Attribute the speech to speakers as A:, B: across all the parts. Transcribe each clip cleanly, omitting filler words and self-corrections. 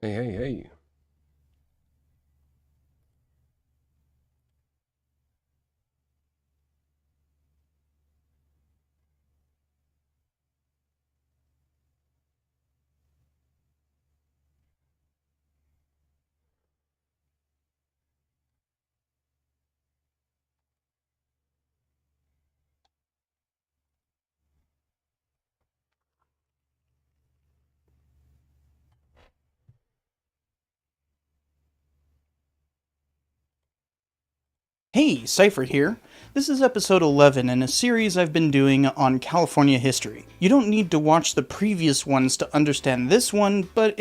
A: Hey.
B: Hey, Seifert here. This is episode 11 in a series I've been doing on California history. You don't need to watch the previous ones to understand this one, but...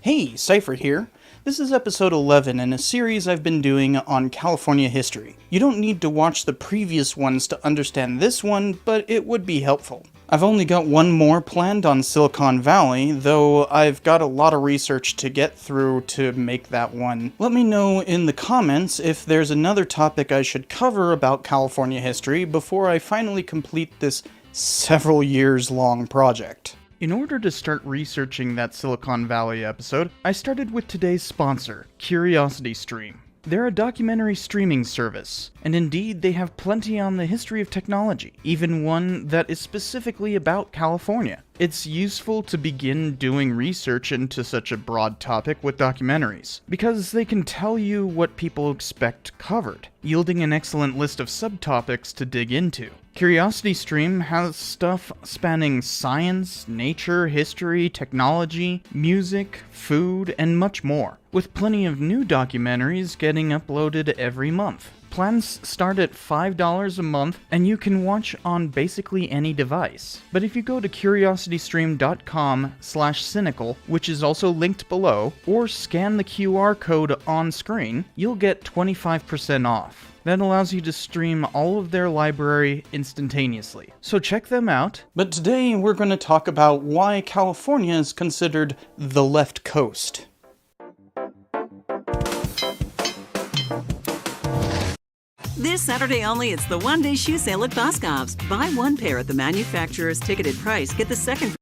B: Hey, Seifert here. This is episode 11 in a series I've been doing on California history. You don't need to watch the previous ones to understand this one, but it would be helpful. I've only got one more planned on Silicon Valley, though I've got a lot of research to get through to make that one. Let me know in the comments if there's another topic I should cover about California history before I finally complete this several years long project. In order to start researching that Silicon Valley episode, I started with today's sponsor, CuriosityStream. They're a documentary streaming service, and indeed they have plenty on the history of technology, even one that is specifically about California. It's useful to begin doing research into such a broad topic with documentaries, because they can tell you what people expect covered, yielding an excellent list of subtopics to dig into. CuriosityStream has stuff spanning science, nature, history, technology, music, food, and much more, with plenty of new documentaries getting uploaded every month. Plans start at $5 a month, and you can watch on basically any device. But if you go to curiositystream.com/cynical, which is also linked below, or scan the QR code on screen, you'll get 25% off. That allows you to stream all of their library instantaneously. So check them out. But today we're going to talk about why California is considered the left coast.
C: This Saturday only, it's the one-day shoe sale at Boscov's. Buy one pair at the manufacturer's ticketed price, get the second.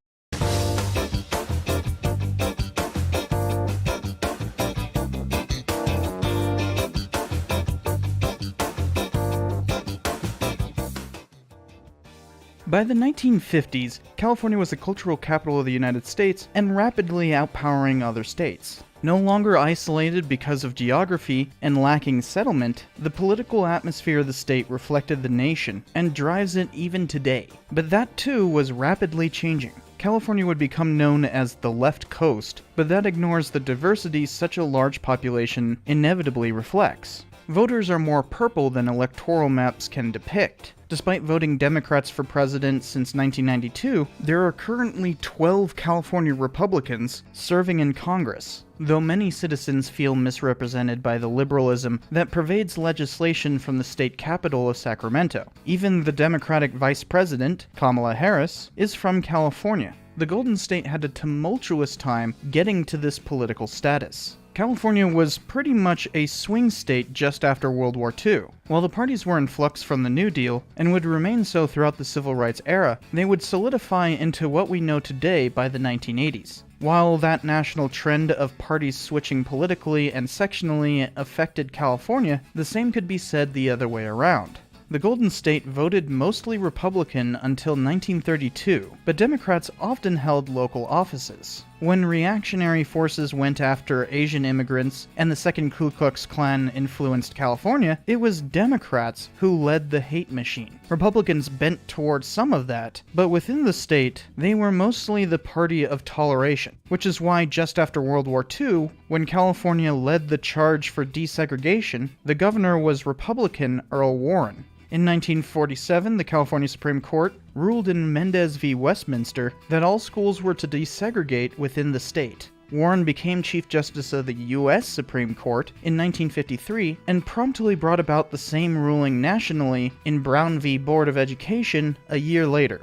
B: By the 1950s, California was the cultural capital of the United States and rapidly outpowering other states. No longer isolated because of geography and lacking settlement, the political atmosphere of the state reflected the nation and drives it even today. But that too was rapidly changing. California would become known as the left coast, but that ignores the diversity such a large population inevitably reflects. Voters are more purple than electoral maps can depict. Despite voting Democrats for president since 1992, there are currently 12 California Republicans serving in Congress, though many citizens feel misrepresented by the liberalism that pervades legislation from the state capital of Sacramento. Even the Democratic vice president, Kamala Harris, is from California. The Golden State had a tumultuous time getting to this political status. California was pretty much a swing state just after World War II. While the parties were in flux from the New Deal, and would remain so throughout the Civil Rights era, they would solidify into what we know today by the 1980s. While that national trend of parties switching politically and sectionally affected California, the same could be said the other way around. The Golden State voted mostly Republican until 1932, but Democrats often held local offices. When reactionary forces went after Asian immigrants and the Second Ku Klux Klan influenced California, it was Democrats who led the hate machine. Republicans bent towards some of that, but within the state, they were mostly the party of toleration, which is why just after World War II, when California led the charge for desegregation, the governor was Republican Earl Warren. In 1947, the California Supreme Court ruled in Mendez v. Westminster that all schools were to desegregate within the state. Warren became Chief Justice of the U.S. Supreme Court in 1953 and promptly brought about the same ruling nationally in Brown v. Board of Education a year later.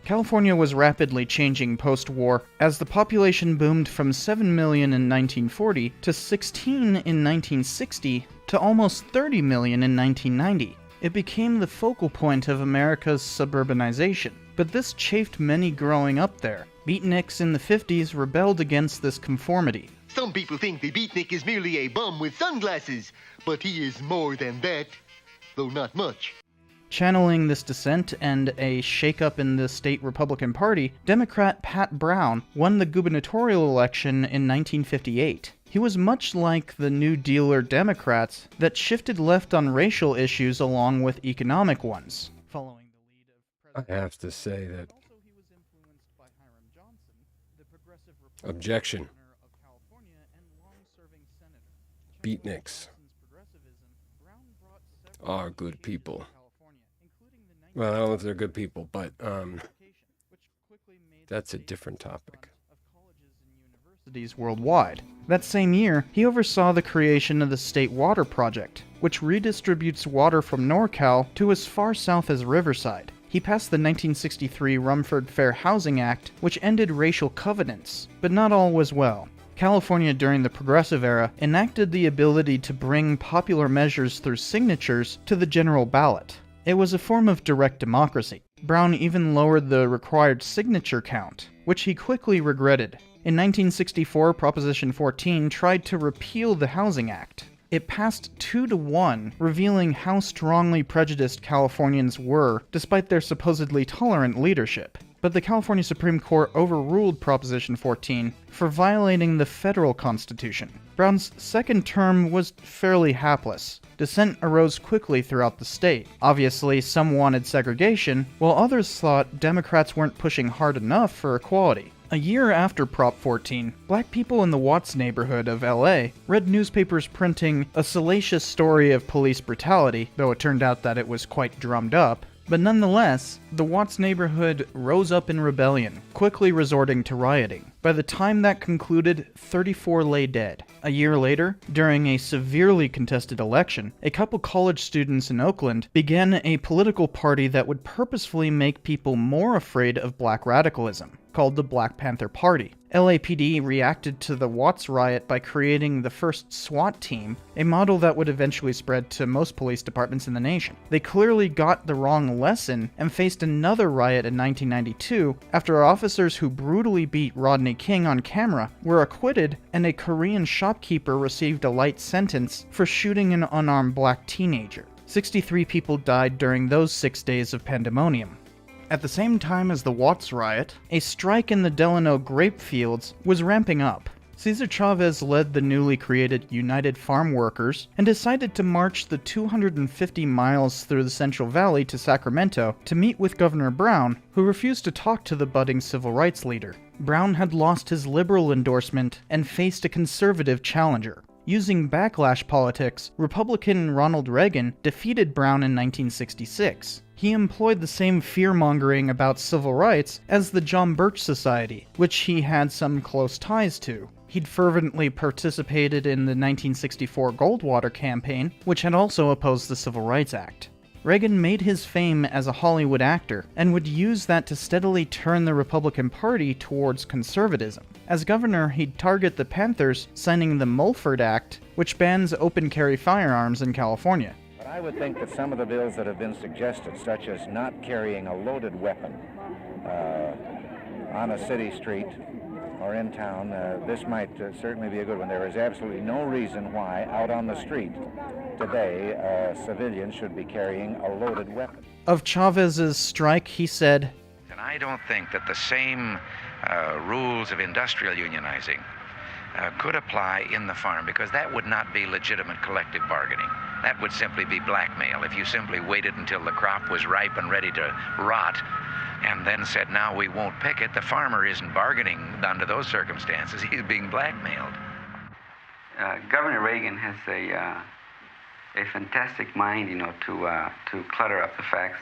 B: California was rapidly changing post-war as the population boomed from 7 million in 1940 to 16 in 1960 to almost 30 million in 1990. It became the focal point of America's suburbanization. But this chafed many growing up there. Beatniks in the 50s rebelled against this conformity.
A: Some people think the beatnik is merely a bum with sunglasses, but he is more than that, though not much.
B: Channeling this dissent and a shakeup in the state Republican Party, Democrat Pat Brown won the gubernatorial election in 1958. He was much like the New Dealer Democrats that shifted left on racial issues along with economic ones. Following the lead of
D: I have to say that objection. Beatniks are good people. Well, I don't know if they're good people, but that's a different topic.
B: Worldwide. That same year, he oversaw the creation of the State Water Project, which redistributes water from NorCal to as far south as Riverside. He passed the 1963 Rumford Fair Housing Act, which ended racial covenants, but not all was well. California during the Progressive Era enacted the ability to bring popular measures through signatures to the general ballot. It was a form of direct democracy. Brown even lowered the required signature count, which he quickly regretted. In 1964, Proposition 14 tried to repeal the Housing Act. It passed 2-1, revealing how strongly prejudiced Californians were, despite their supposedly tolerant leadership. But the California Supreme Court overruled Proposition 14 for violating the federal constitution. Brown's second term was fairly hapless. Dissent arose quickly throughout the state. Obviously, some wanted segregation, while others thought Democrats weren't pushing hard enough for equality. A year after Prop 14, black people in the Watts neighborhood of LA read newspapers printing a salacious story of police brutality, though it turned out that it was quite drummed up. But nonetheless, the Watts neighborhood rose up in rebellion, quickly resorting to rioting. By the time that concluded, 34 lay dead. A year later, during a severely contested election, a couple college students in Oakland began a political party that would purposefully make people more afraid of black radicalism, called the Black Panther Party. LAPD reacted to the Watts riot by creating the first SWAT team, a model that would eventually spread to most police departments in the nation. They clearly got the wrong lesson and faced another riot in 1992 after officers who brutally beat Rodney King on camera were acquitted and a Korean shopkeeper received a light sentence for shooting an unarmed black teenager. 63 people died during those 6 days of pandemonium. At the same time as the Watts riot, a strike in the Delano grape fields was ramping up. Cesar Chavez led the newly created United Farm Workers and decided to march the 250 miles through the Central Valley to Sacramento to meet with Governor Brown, who refused to talk to the budding civil rights leader. Brown had lost his liberal endorsement and faced a conservative challenger. Using backlash politics, Republican Ronald Reagan defeated Brown in 1966. He employed the same fear-mongering about civil rights as the John Birch Society, which he had some close ties to. He'd fervently participated in the 1964 Goldwater campaign, which had also opposed the Civil Rights Act. Reagan made his fame as a Hollywood actor, and would use that to steadily turn the Republican Party towards conservatism. As governor, he'd target the Panthers, signing the Mulford Act, which bans open-carry firearms in California.
E: But I would think that some of the bills that have been suggested, such as not carrying a loaded weapon on a city street or in town, this might certainly be a good one. There is absolutely no reason why out on the street today civilians should be carrying a loaded weapon.
B: Of Chavez's strike, he said,
F: "And I don't think that the same rules of industrial unionizing could apply in the farm, because that would not be legitimate collective bargaining. That would simply be blackmail. If you simply waited until the crop was ripe and ready to rot and then said, now we won't pick it, the farmer isn't bargaining under those circumstances. He's being blackmailed."
G: Governor Reagan has a fantastic mind, to clutter up the facts.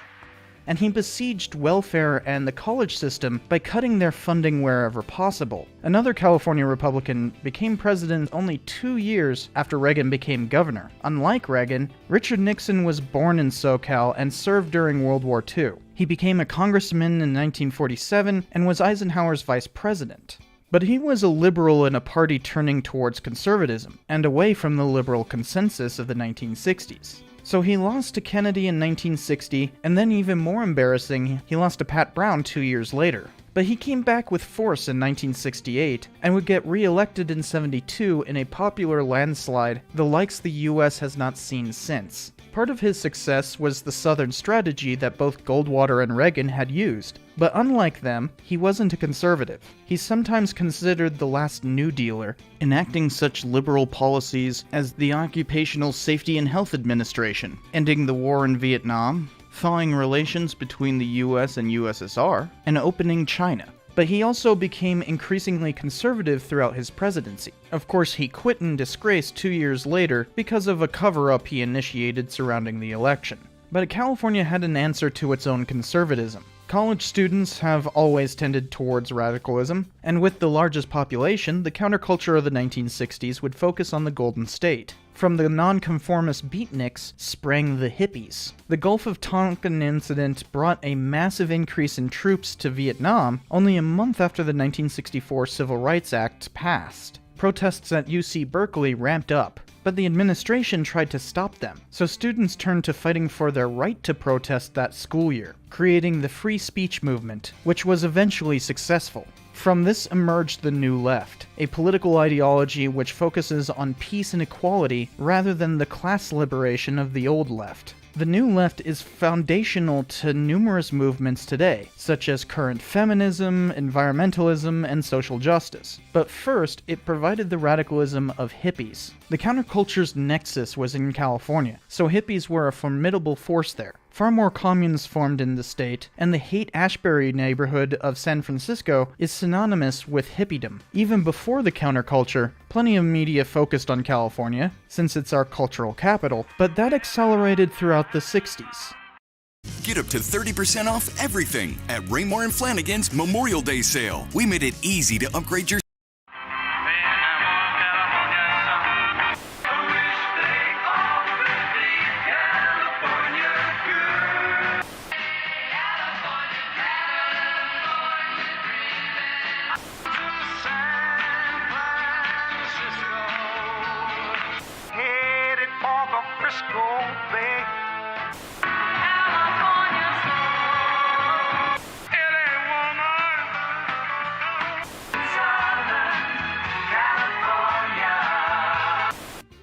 B: and he besieged welfare and the college system by cutting their funding wherever possible. Another California Republican became president only 2 years after Reagan became governor. Unlike Reagan, Richard Nixon was born in SoCal and served during World War II. He became a congressman in 1947 and was Eisenhower's vice president. But he was a liberal in a party turning towards conservatism, and away from the liberal consensus of the 1960s. So he lost to Kennedy in 1960, and then even more embarrassing, he lost to Pat Brown 2 years later. But he came back with force in 1968, and would get re-elected in 72 in a popular landslide the likes the US has not seen since. Part of his success was the Southern strategy that both Goldwater and Reagan had used, but unlike them, he wasn't a conservative. He's sometimes considered the last New Dealer, enacting such liberal policies as the Occupational Safety and Health Administration, ending the war in Vietnam, thawing relations between the US and USSR, and opening China. But he also became increasingly conservative throughout his presidency. Of course, he quit in disgrace 2 years later because of a cover-up he initiated surrounding the election. But California had an answer to its own conservatism. College students have always tended towards radicalism, and with the largest population, the counterculture of the 1960s would focus on the Golden State. From the nonconformist beatniks sprang the hippies. The Gulf of Tonkin incident brought a massive increase in troops to Vietnam only a month after the 1964 Civil Rights Act passed. Protests at UC Berkeley ramped up, but the administration tried to stop them, so students turned to fighting for their right to protest that school year, creating the free speech movement, which was eventually successful. From this emerged the New Left, a political ideology which focuses on peace and equality rather than the class liberation of the Old Left. The New Left is foundational to numerous movements today, such as current feminism, environmentalism, and social justice. But first, it provided the radicalism of hippies. The counterculture's nexus was in California, so hippies were a formidable force there. Far more communes formed in the state, and the Haight-Ashbury neighborhood of San Francisco is synonymous with hippiedom. Even before the counterculture, plenty of media focused on California, since it's our cultural capital, but that accelerated throughout the 60s.
H: Get up to 30% off everything at Raymore and Flanagan's Memorial Day sale. We made it easy to upgrade your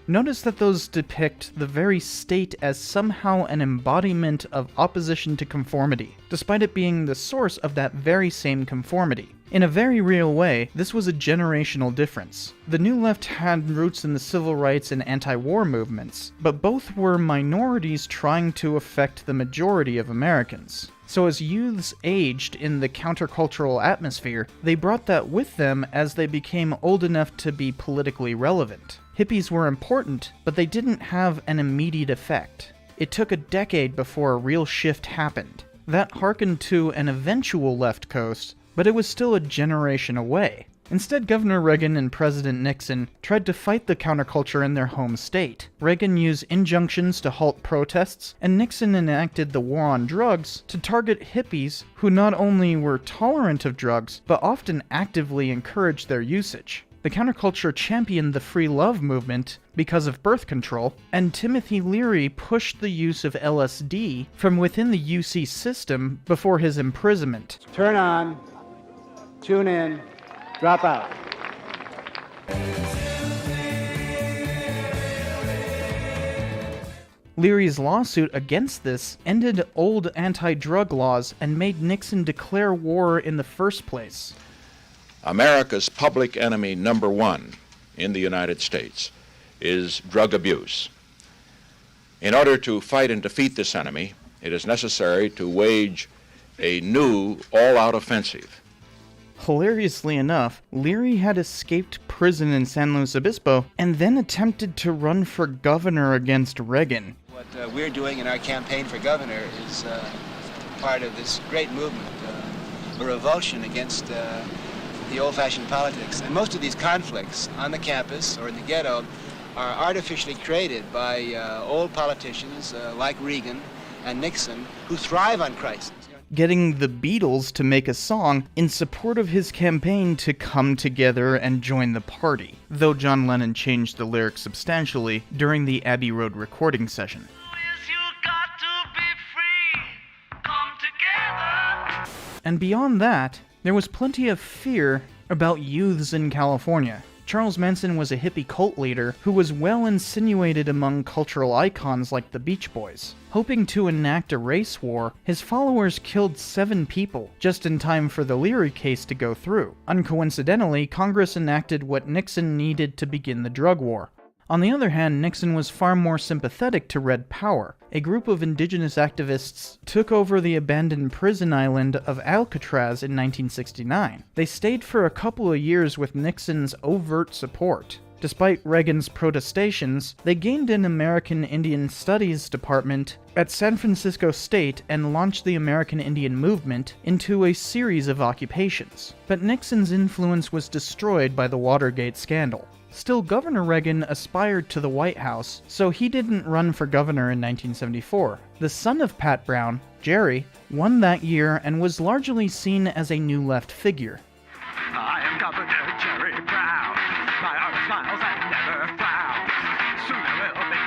B: Notice that those depict the very state as somehow an embodiment of opposition to conformity, despite it being the source of that very same conformity. In a very real way, this was a generational difference. The New Left had roots in the civil rights and anti-war movements, but both were minorities trying to affect the majority of Americans. So as youths aged in the countercultural atmosphere, they brought that with them as they became old enough to be politically relevant. Hippies were important, but they didn't have an immediate effect. It took a decade before a real shift happened. That harkened to an eventual left coast, but it was still a generation away. Instead, Governor Reagan and President Nixon tried to fight the counterculture in their home state. Reagan used injunctions to halt protests, and Nixon enacted the war on drugs to target hippies who not only were tolerant of drugs, but often actively encouraged their usage. The counterculture championed the free love movement because of birth control, and Timothy Leary pushed the use of LSD from within the UC system before his imprisonment.
I: Turn on, tune in, drop out.
B: Leary's lawsuit against this ended old anti-drug laws and made Nixon declare war in the first place.
J: America's public enemy number one in the United States is drug abuse. In order to fight and defeat this enemy, it is necessary to wage a new all-out offensive.
B: Hilariously enough, Leary had escaped prison in San Luis Obispo and then attempted to run for governor against Reagan.
K: What we're doing in our campaign for governor is part of this great movement, a revulsion against the old-fashioned politics. And most of these conflicts on the campus or in the ghetto are artificially created by old politicians like Reagan and Nixon who thrive on crisis.
B: Getting the Beatles to make a song in support of his campaign to come together and join the party, though John Lennon changed the lyrics substantially during the Abbey Road recording session. And beyond that, there was plenty of fear about youths in California. Charles Manson was a hippie cult leader who was well insinuated among cultural icons like the Beach Boys. Hoping to enact a race war, his followers killed 7 people, just in time for the Leary case to go through. Uncoincidentally, Congress enacted what Nixon needed to begin the drug war. On the other hand, Nixon was far more sympathetic to Red Power. A group of indigenous activists took over the abandoned prison island of Alcatraz in 1969. They stayed for a couple of years with Nixon's overt support. Despite Reagan's protestations, they gained an American Indian Studies department at San Francisco State and launched the American Indian movement into a series of occupations. But Nixon's influence was destroyed by the Watergate scandal. Still, Governor Reagan aspired to the White House, so he didn't run for governor in 1974. The son of Pat Brown, Jerry, won that year and was largely seen as a new left figure.
L: I am Governor Jerry Brown. My heart smiles and never frowns. Soon I will be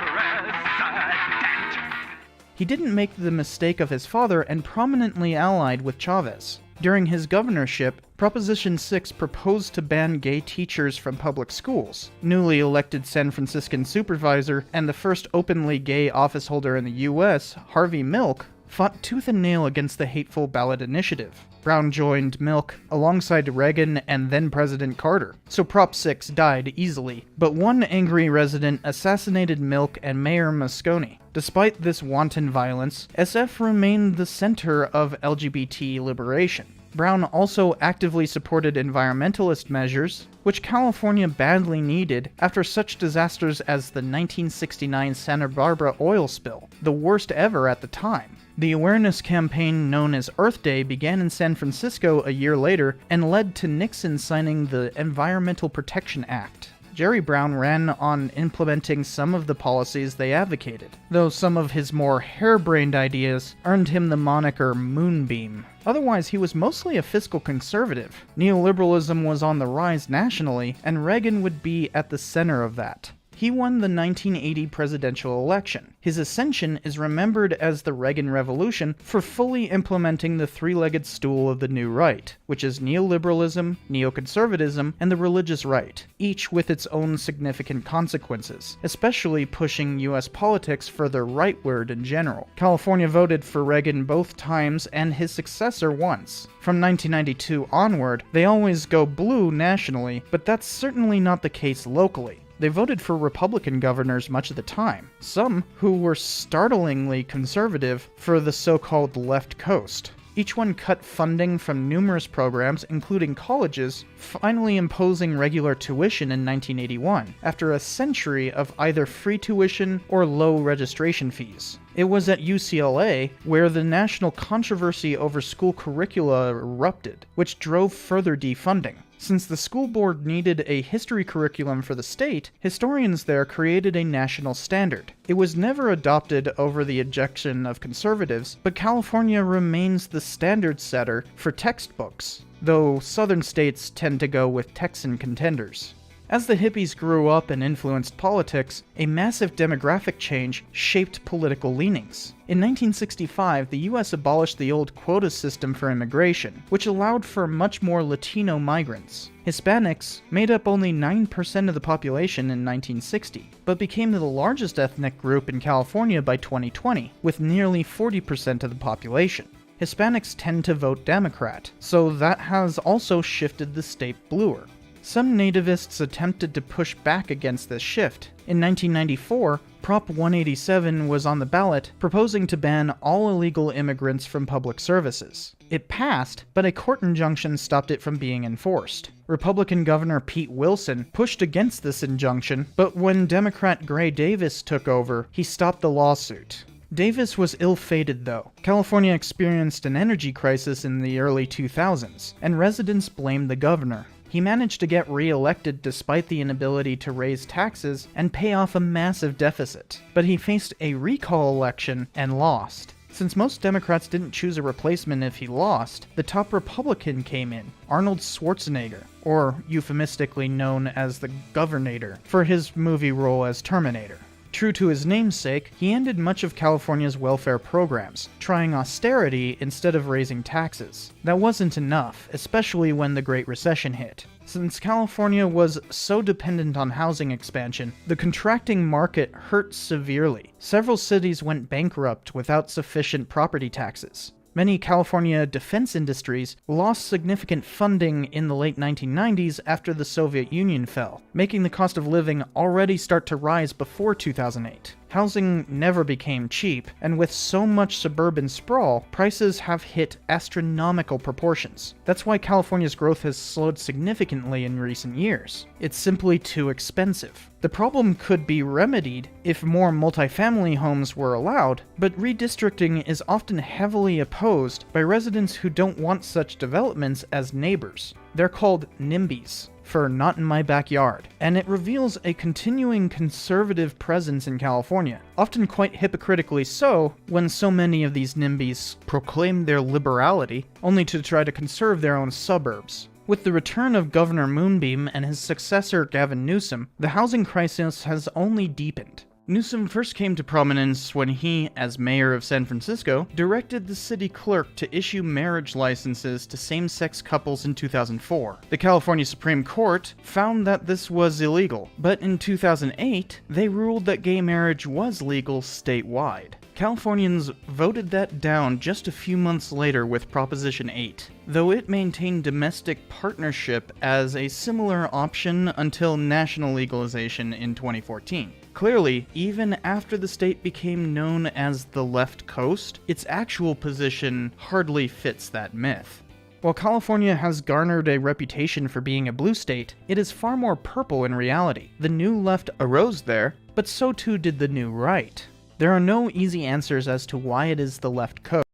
L: president.
B: He didn't make the mistake of his father and prominently allied with Chavez. During his governorship, Proposition 6 proposed to ban gay teachers from public schools. Newly elected San Franciscan supervisor and the first openly gay officeholder in the U.S., Harvey Milk, fought tooth and nail against the hateful ballot initiative. Brown joined Milk alongside Reagan and then-President Carter, so Prop 6 died easily. But one angry resident assassinated Milk and Mayor Moscone. Despite this wanton violence, SF remained the center of LGBT liberation. Brown also actively supported environmentalist measures, which California badly needed after such disasters as the 1969 Santa Barbara oil spill, the worst ever at the time. The awareness campaign known as Earth Day began in San Francisco a year later and led to Nixon signing the Environmental Protection Act. Jerry Brown ran on implementing some of the policies they advocated, though some of his more harebrained ideas earned him the moniker Moonbeam. Otherwise, he was mostly a fiscal conservative. Neoliberalism was on the rise nationally, and Reagan would be at the center of that. He won the 1980 presidential election. His ascension is remembered as the Reagan Revolution for fully implementing the three-legged stool of the new right, which is neoliberalism, neoconservatism, and the religious right, each with its own significant consequences, especially pushing U.S. politics further rightward in general. California voted for Reagan both times and his successor once. From 1992 onward, they always go blue nationally, but that's certainly not the case locally. They voted for Republican governors much of the time, some who were startlingly conservative for the so-called left coast. Each one cut funding from numerous programs, including colleges, finally imposing regular tuition in 1981, after a century of either free tuition or low registration fees. It was at UCLA where the national controversy over school curricula erupted, which drove further defunding. Since the school board needed a history curriculum for the state, historians there created a national standard. It was never adopted over the objection of conservatives, but California remains the standard setter for textbooks, though southern states tend to go with Texan contenders. As the hippies grew up and influenced politics, a massive demographic change shaped political leanings. In 1965, the U.S. abolished the old quota system for immigration, which allowed for much more Latino migrants. Hispanics made up only 9% of the population in 1960, but became the largest ethnic group in California by 2020, with nearly 40% of the population. Hispanics tend to vote Democrat, so that has also shifted the state bluer. Some nativists attempted to push back against this shift. In 1994, Prop 187 was on the ballot, proposing to ban all illegal immigrants from public services. It passed, but a court injunction stopped it from being enforced. Republican Governor Pete Wilson pushed against this injunction, but when Democrat Gray Davis took over, he stopped the lawsuit. Davis was ill-fated though. California experienced an energy crisis in the early 2000s, and residents blamed the governor. He managed to get re-elected despite the inability to raise taxes and pay off a massive deficit. But he faced a recall election and lost. Since most Democrats didn't choose a replacement if he lost, the top Republican came in, Arnold Schwarzenegger, or euphemistically known as the Governator, for his movie role as Terminator. True to his namesake, he ended much of California's welfare programs, trying austerity instead of raising taxes. That wasn't enough, especially when the Great Recession hit. Since California was so dependent on housing expansion, the contracting market hurt severely. Several cities went bankrupt without sufficient property taxes. Many California defense industries lost significant funding in the late 1990s after the Soviet Union fell, making the cost of living already start to rise before 2008. Housing never became cheap, and with so much suburban sprawl, prices have hit astronomical proportions. That's why California's growth has slowed significantly in recent years. It's simply too expensive. The problem could be remedied if more multifamily homes were allowed, but redistricting is often heavily opposed by residents who don't want such developments as neighbors. They're called NIMBYs, for Not in My Backyard, and it reveals a continuing conservative presence in California, often quite hypocritically so when so many of these NIMBYs proclaim their liberality only to try to conserve their own suburbs. With the return of Governor Moonbeam and his successor Gavin Newsom, the housing crisis has only deepened. Newsom first came to prominence when he, as mayor of San Francisco, directed the city clerk to issue marriage licenses to same-sex couples in 2004. The California Supreme Court found that this was illegal, but in 2008, they ruled that gay marriage was legal statewide. Californians voted that down just a few months later with Proposition 8, though it maintained domestic partnership as a similar option until national legalization in 2014. Clearly, even after the state became known as the left coast, its actual position hardly fits that myth. While California has garnered a reputation for being a blue state, it is far more purple in reality. The new left arose there, but so too did the new right. There are no easy answers as to why it is the left coast.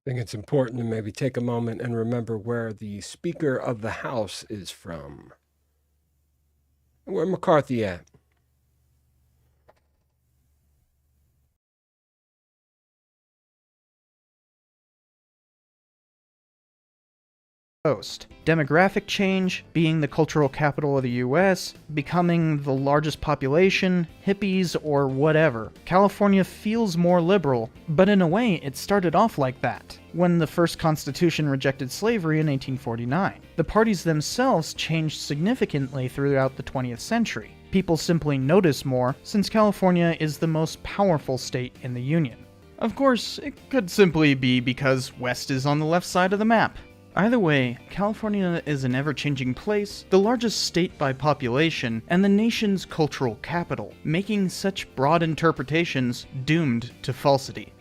D: I think it's important to maybe take a moment and remember where the Speaker of the House is from. Where McCarthy at?
B: Coast. Demographic change, being the cultural capital of the US, becoming the largest population, hippies, or whatever. California feels more liberal, but in a way it started off like that, when the first constitution rejected slavery in 1849. The parties themselves changed significantly throughout the 20th century. People simply notice more, since California is the most powerful state in the Union. Of course, it could simply be because West is on the left side of the map. Either way, California is an ever-changing place, the largest state by population, and the nation's cultural capital, making such broad interpretations doomed to falsity.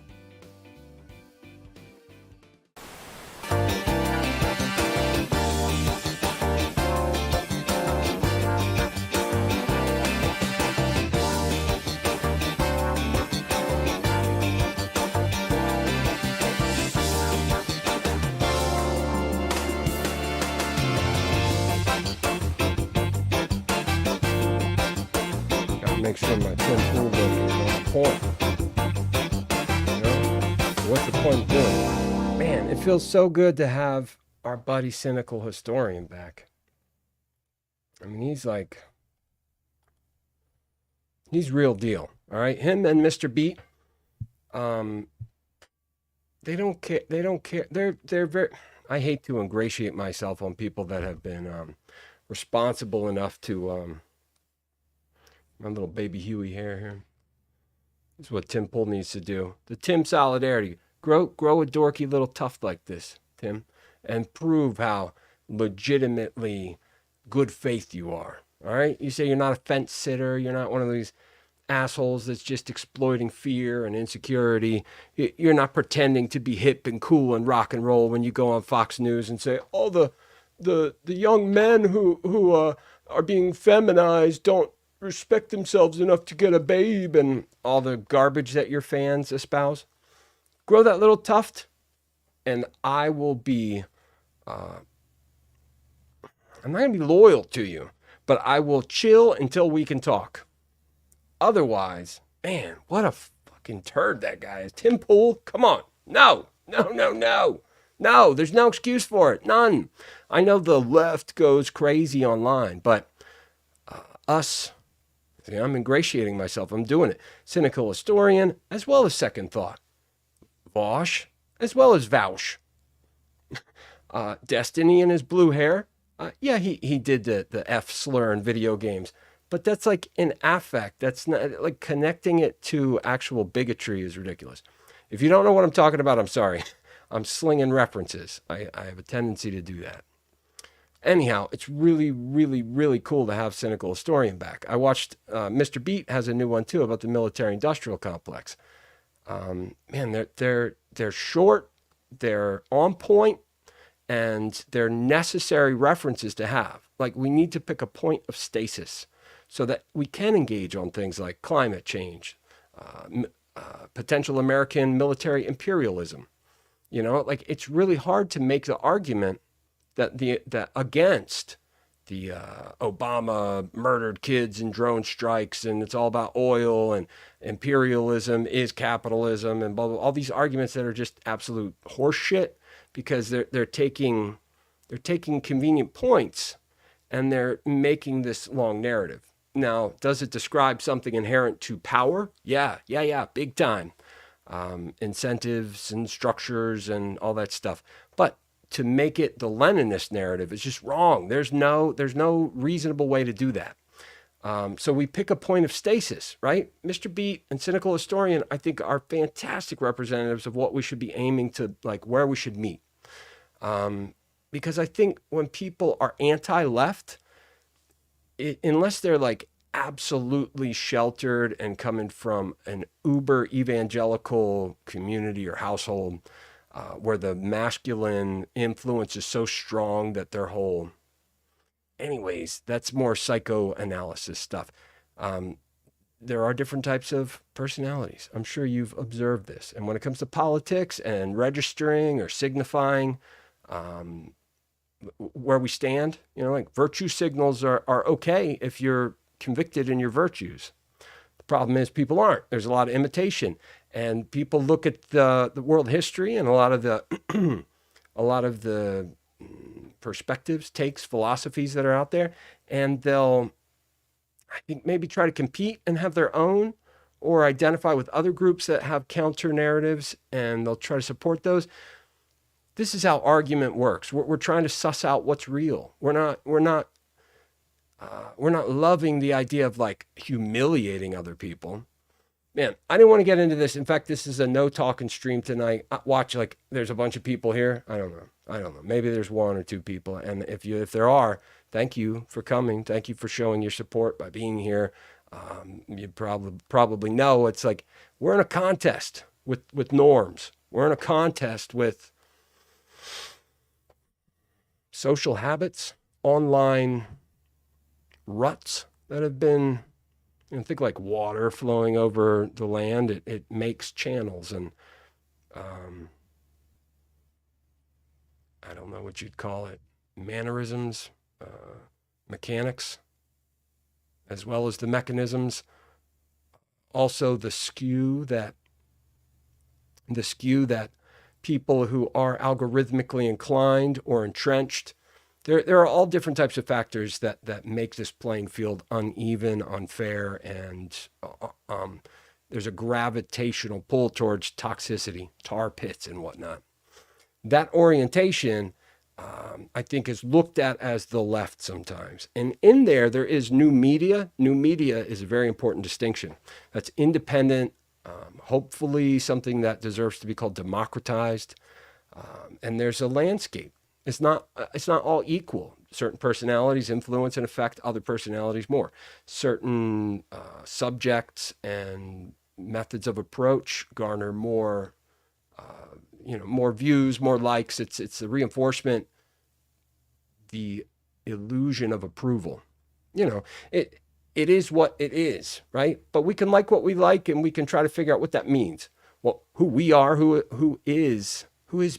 D: Make sure my Tim Pool is on point. You know? What's the point of doing it? Man, it feels so good to have our buddy Cynical Historian back. I mean, he's real deal. All right, him and Mr. Beat, they don't care. They don't care. They're very. I hate to ingratiate myself on people that have been responsible enough to. My little baby Huey hair here. This is what Tim Pool needs to do. The Tim solidarity. Grow a dorky little tuft like this, Tim, and prove how legitimately good faith you are. All right? You say you're not a fence sitter. You're not one of these assholes that's just exploiting fear and insecurity. You're not pretending to be hip and cool and rock and roll when you go on Fox News and say, oh, the young men who are being feminized don't respect themselves enough to get a babe, and all the garbage that your fans espouse. Grow that little tuft, and I will be, I'm not going to be loyal to you, but I will chill until we can talk. Otherwise, man, what a fucking turd that guy is. Tim Pool, come on. No, there's no excuse for it. None. I know the left goes crazy online, but Us. See, I'm ingratiating myself. I'm doing it. Cynical historian, as well as second thought. Vosh, as well as vouch. Destiny and his blue hair. Yeah, he did the F slur in video games. But that's like an affect. That's not like connecting it to actual bigotry is ridiculous. If you don't know what I'm talking about, I'm sorry. I'm slinging references. I have a tendency to do that. Anyhow, it's really, really, really cool to have Cynical Historian back. I watched Mr. Beat has a new one too about the military-industrial complex. Man, they're short, they're on point, and they're necessary references to have. Like, we need to pick a point of stasis so that we can engage on things like climate change, potential American military imperialism. You know, like, it's really hard to make the argument that against the Obama murdered kids and drone strikes and it's all about oil and imperialism is capitalism and blah, blah, all these arguments that are just absolute horseshit because they're taking convenient points and they're making this long narrative. Now, does it describe something inherent to power? Yeah, big time. Incentives and structures and all that stuff. But to make it the Leninist narrative is just wrong. There's no reasonable way to do that. So we pick a point of stasis, right? Mr. Beat and Cynical Historian, I think, are fantastic representatives of what we should be aiming to, like where we should meet. Because I think when people are anti-left, unless they're like absolutely sheltered and coming from an uber evangelical community or household, where the masculine influence is so strong that their whole... Anyways, that's more psychoanalysis stuff. There are different types of personalities. I'm sure you've observed this. And when it comes to politics and registering or signifying where we stand, you know, like virtue signals are okay if you're convicted in your virtues. The problem is people aren't. There's a lot of imitation. And people look at the world history and a lot of the perspectives, takes, philosophies that are out there, and they'll, I think, maybe try to compete and have their own, or identify with other groups that have counter narratives, and they'll try to support those. This is how argument works. We're trying to suss out what's real. We're not loving the idea of like humiliating other people. Man, I didn't want to get into this. In fact, this is a no talking stream tonight. Watch, like, there's a bunch of people here. I don't know. Maybe there's one or two people. And if there are, thank you for coming. Thank you for showing your support by being here. You probably know it's like we're in a contest with norms. We're in a contest with social habits, online ruts that have been... And think like water flowing over the land. It makes channels and I don't know what you'd call it, mannerisms, mechanics, as well as the mechanisms. Also the skew that people who are algorithmically inclined or entrenched. There are all different types of factors that make this playing field uneven, unfair, and there's a gravitational pull towards toxicity, tar pits and whatnot. That orientation, I think, is looked at as the left sometimes. And in there is new media. New media is a very important distinction. That's independent, hopefully something that deserves to be called democratized. And there's a landscape. It's not all equal. Certain personalities influence and affect other personalities more. Certain subjects and methods of approach garner more, more views, more likes. It's the reinforcement, the illusion of approval. It is what it is, right? But we can like what we like, and we can try to figure out what that means. Well, who we are, who is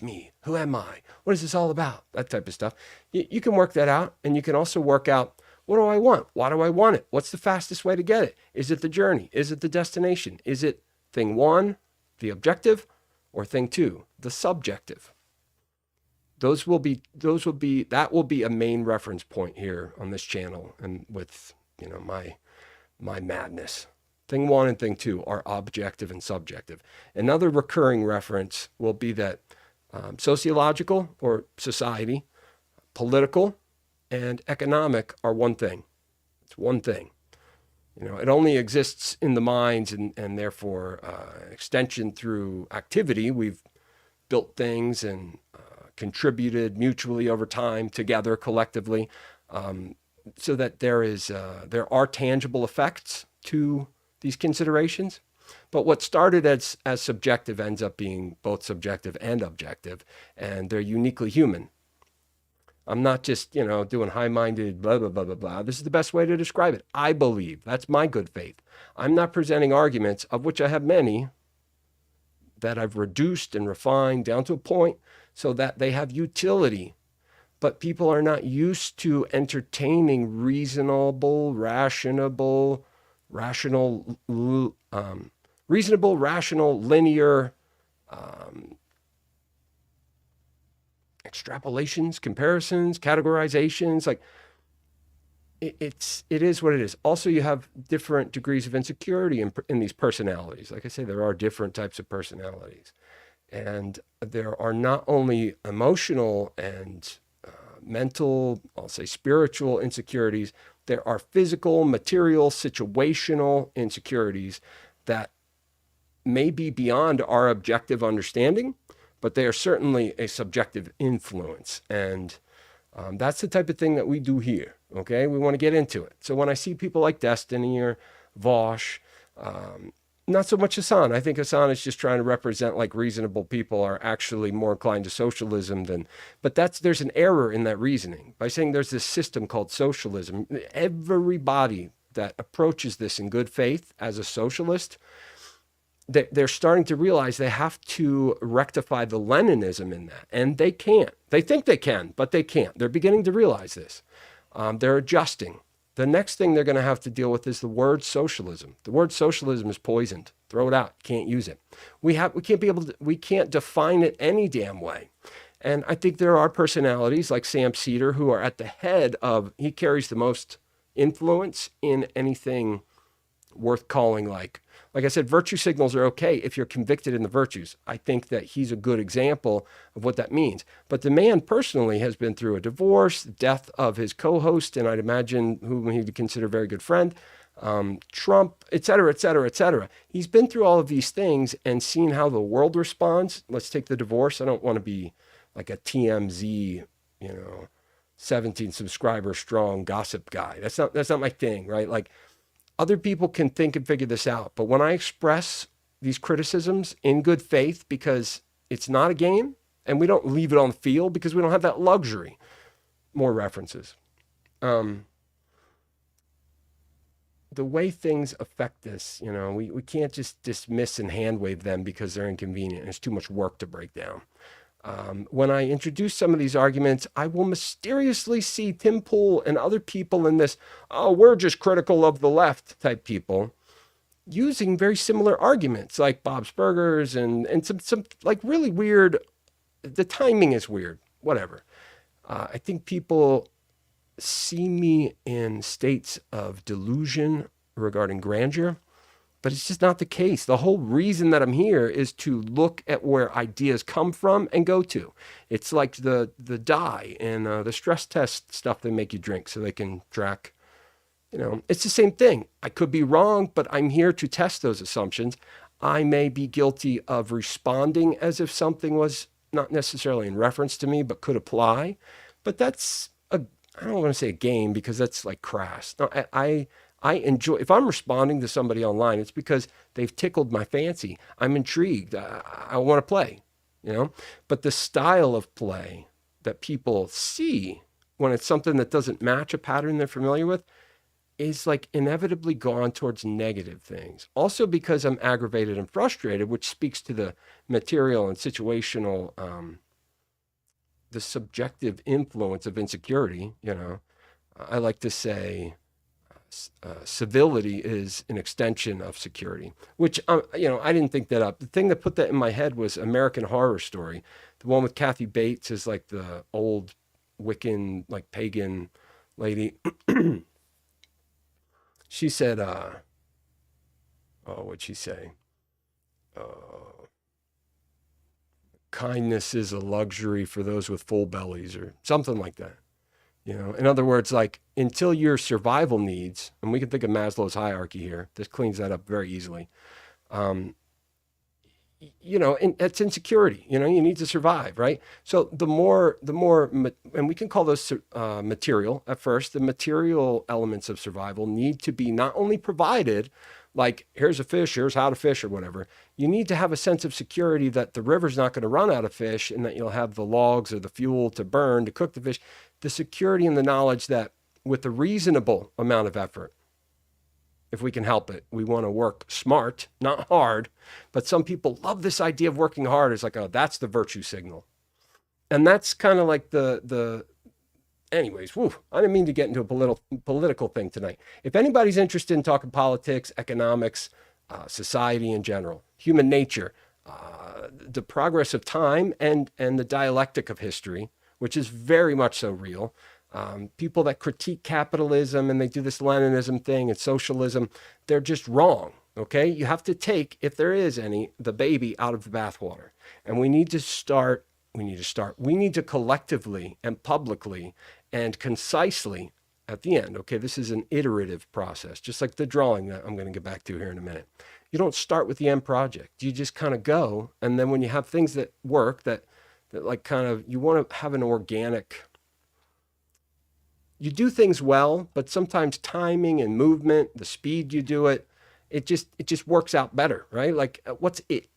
D: me? Who am I? What is this all about? That type of stuff. You can work that out, and you can also work out, what do I want? Why do I want it? What's the fastest way to get it? Is it the journey? Is it the destination? Is it thing one, the objective, or thing two, the subjective? That will be a main reference point here on this channel, and with my madness. Thing one and thing two are objective and subjective. Another recurring reference will be that sociological or society, political, and economic are one thing. It's one thing. It only exists in the minds and therefore extension through activity. We've built things and contributed mutually over time together collectively, so that there are tangible effects to these considerations. But what started as subjective ends up being both subjective and objective, and they're uniquely human. I'm not just, doing high-minded blah, blah, blah, blah, blah. This is the best way to describe it. I believe. That's my good faith. I'm not presenting arguments, of which I have many, that I've reduced and refined down to a point so that they have utility. But people are not used to entertaining reasonable, rational, linear extrapolations, comparisons, categorizations. Like it is what it is. Also, you have different degrees of insecurity in these personalities. Like I say, there are different types of personalities, and there are not only emotional and mental, I'll say spiritual insecurities. There are physical, material, situational insecurities that may be beyond our objective understanding, but they are certainly a subjective influence. And that's the type of thing that we do here, okay? We want to get into it. So when I see people like Destiny or Vosh, not so much Hassan. I think Hassan is just trying to represent like reasonable people are actually more inclined to socialism than, but there's an error in that reasoning. By saying there's this system called socialism, everybody that approaches this in good faith as a socialist, they're starting to realize they have to rectify the Leninism in that. And they can't. They think they can, but they can't. They're beginning to realize this. They're adjusting. The next thing they're going to have to deal with is the word socialism. The word socialism is poisoned. Throw it out. Can't use it. We can't define it any damn way. And I think there are personalities like Sam Cedar who are at the head of, he carries the most influence in anything worth calling like I said, virtue signals are okay if you're convicted in the virtues. I think that he's a good example of what that means. But the man personally has been through a divorce, death of his co-host, and I'd imagine whom he'd consider a very good friend, Trump, et cetera, et cetera, et cetera. He's been through all of these things and seen how the world responds. Let's take the divorce. I don't want to be like a TMZ, 17 subscriber strong gossip guy. That's not my thing, right? Like, other people can think and figure this out. But when I express these criticisms in good faith, because it's not a game and we don't leave it on the field because we don't have that luxury. More references. The way things affect this, we can't just dismiss and hand wave them because they're inconvenient and it's too much work to break down. When I introduce some of these arguments, I will mysteriously see Tim Pool and other people in this, we're just critical of the left type people, using very similar arguments like Bob's Burgers and some like really weird, the timing is weird, whatever. I think people see me in states of delusion regarding grandeur, but it's just not the case. The whole reason that I'm here is to look at where ideas come from and go to. It's like the dye and the stress test stuff they make you drink so they can track. It's the same thing. I could be wrong, but I'm here to test those assumptions. I may be guilty of responding as if something was not necessarily in reference to me, but could apply. But that's I don't want to say a game because that's like crass. No, I enjoy, if I'm responding to somebody online, it's because they've tickled my fancy. I'm intrigued. I want to play, But the style of play that people see when it's something that doesn't match a pattern they're familiar with is like inevitably gone towards negative things. Also because I'm aggravated and frustrated, which speaks to the material and situational, the subjective influence of insecurity, I like to say, civility is an extension of security, which, I didn't think that up. The thing that put that in my head was American Horror Story. The one with Kathy Bates is like the old Wiccan, like pagan lady. She said, what'd she say? Kindness is a luxury for those with full bellies, or something like that. You know, in other words, like, until your survival needs, and we can think of Maslow's hierarchy here, this cleans that up very easily. You know, and it's insecurity. You know, you need to survive, right? So the more, and we can call those material at first. The material elements of survival need to be not only provided, like, here's a fish, here's how to fish, or whatever. You need to have a sense of security that the river's not going to run out of fish, and that you'll have the logs or the fuel to burn to cook the fish. The security and the knowledge that with a reasonable amount of effort, if we can help it, we want to work smart, not hard. But some people love this idea of working hard. It's like, oh, that's the virtue signal. And that's kind of like anyways, I didn't mean to get into a political thing tonight. If anybody's interested in talking politics, economics, society in general, human nature, the progress of time, and the dialectic of history, which is very much so real. People that critique capitalism and they do this Leninism thing and socialism, they're just wrong. Okay, you have to take, if there is any, the baby out of the bathwater, and we need to collectively and publicly and concisely at the end. Okay, this is an iterative process, just like the drawing that I'm going to get back to here in a minute. You don't start with the end project. You just kind of go, and then when you have things that work, that like kind of, you want to have an organic. You do things well, but sometimes timing and movement, the speed you do it, it just works out better, right? Like, what's it?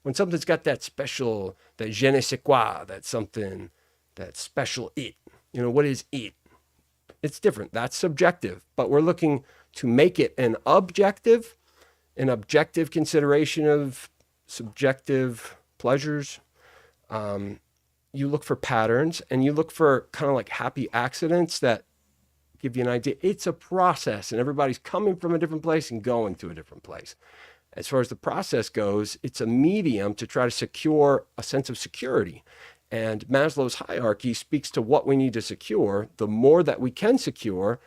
D: When something's got that special, that je ne sais quoi, that something, that special it, you know, what is it? It's different. That's subjective, but we're looking to make it an objective consideration of subjective pleasures. You look for patterns, and you look for kind of like happy accidents that give you an idea. It's a process, and everybody's coming from a different place and going to a different place. As far as the process goes, it's a medium to try to secure a sense of security. And Maslow's hierarchy speaks to what we need to secure. The more that we can secure,